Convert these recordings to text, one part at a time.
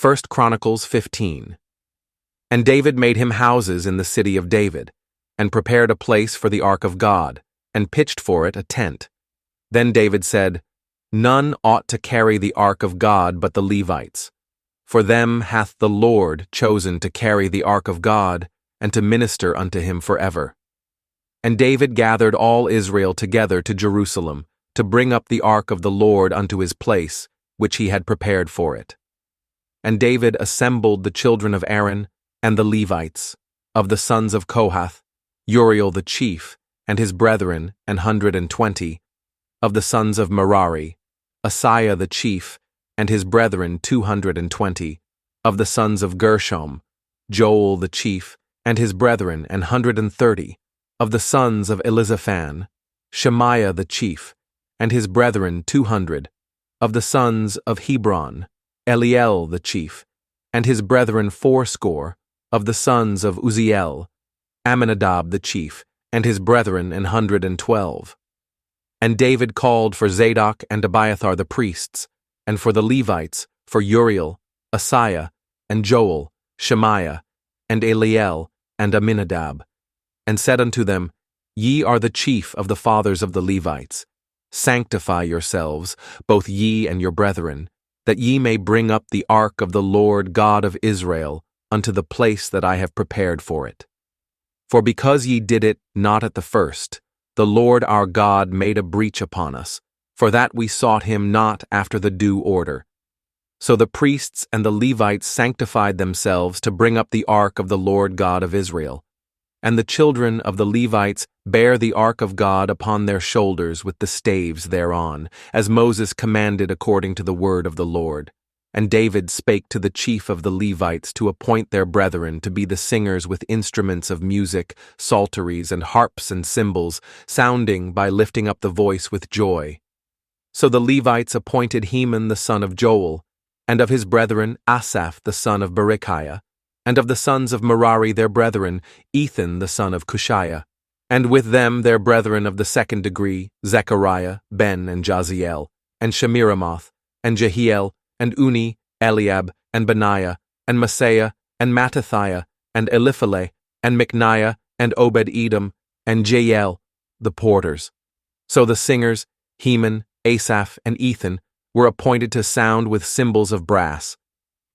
1 Chronicles 15. And David made him houses in the city of David, and prepared a place for the ark of God, and pitched for it a tent. Then David said, None ought to carry the ark of God but the Levites. For them hath the Lord chosen to carry the ark of God, and to minister unto him forever. And David gathered all Israel together to Jerusalem, to bring up the ark of the Lord unto his place, which he had prepared for it. And David assembled the children of Aaron, and the Levites, of the sons of Kohath, Uriel the chief, and his brethren, 120, of the sons of Merari, Asaiah the chief, and his brethren 220, of the sons of Gershom, Joel the chief, and his brethren 130, of the sons of Elizaphan, Shemaiah the chief, and his brethren 200, of the sons of Hebron, Eliel the chief, and his brethren 80, of the sons of Uzziel, Amminadab the chief, and his brethren 112. And David called for Zadok and Abiathar the priests, and for the Levites, for Uriel, Asaiah, and Joel, Shemaiah, and Eliel, and Amminadab, and said unto them, Ye are the chief of the fathers of the Levites. Sanctify yourselves, both ye and your brethren, that ye may bring up the ark of the Lord God of Israel unto the place that I have prepared for it. For because ye did it not at the first, the Lord our God made a breach upon us, for that we sought him not after the due order. So the priests and the Levites sanctified themselves to bring up the ark of the Lord God of Israel. And the children of the Levites bare the ark of God upon their shoulders with the staves thereon, as Moses commanded according to the word of the Lord. And David spake to the chief of the Levites to appoint their brethren to be the singers with instruments of music, psalteries, and harps and cymbals, sounding by lifting up the voice with joy. So the Levites appointed Heman the son of Joel, and of his brethren Asaph the son of Berechiah, and of the sons of Merari their brethren Ethan the son of Cushiah, and with them their brethren of the second degree Zechariah, Ben, and Jaziel, and Shemiramoth, and Jehiel, and Uni, Eliab, and Benaiah, and Maaseiah, and Mattathiah, and Elipheleh, and Micniah, and Obed-Edom, and Jael, the porters. So the singers, Heman, Asaph, and Ethan, were appointed to sound with cymbals of brass,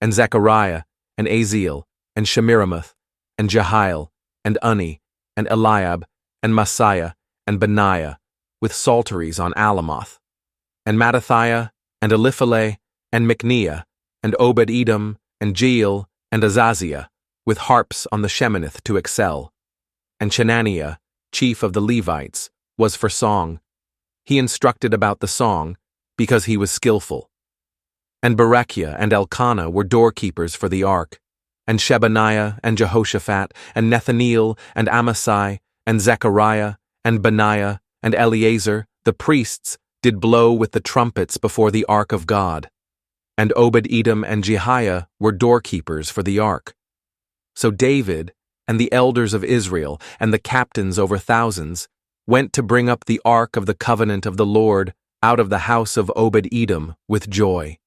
and Zechariah, and Aziel, and Shemiramoth, and Jehiel, and Uni, and Eliab, and Maaseiah, and Benaiah, with psalteries on Alamoth, and Mattathiah, and Elipheleh, and Micniah, and Obed-Edom, and Jeiel, and Azaziah, with harps on the Sheminith to excel. And Chenaniah, chief of the Levites, was for song. He instructed about the song, because he was skillful. And Berechiah and Elkanah were doorkeepers for the ark, and Shebaniah, and Jehoshaphat, and Nethaneel, and Amasai, and Zechariah, and Benaiah, and Eleazar, the priests, did blow with the trumpets before the ark of God. And Obed-Edom and Jehiah were doorkeepers for the ark. So David, and the elders of Israel, and the captains over thousands, went to bring up the ark of the covenant of the Lord out of the house of Obed-Edom with joy.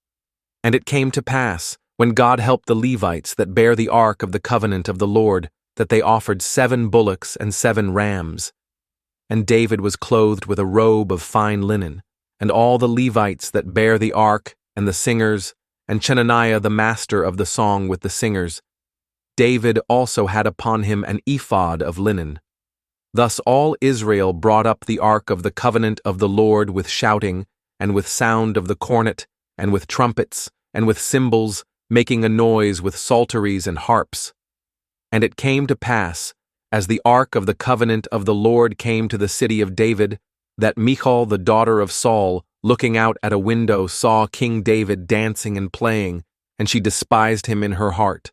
And it came to pass, when God helped the Levites that bare the ark of the covenant of the Lord, that they offered 7 bullocks and 7 rams. And David was clothed with a robe of fine linen, and all the Levites that bare the ark, and the singers, and Chenaniah the master of the song with the singers. David also had upon him an ephod of linen. Thus all Israel brought up the ark of the covenant of the Lord with shouting, and with sound of the cornet, and with trumpets, and with cymbals, making a noise with psalteries and harps. And it came to pass, as the ark of the covenant of the Lord came to the city of David, that Michal the daughter of Saul, looking out at a window, saw King David dancing and playing, and she despised him in her heart.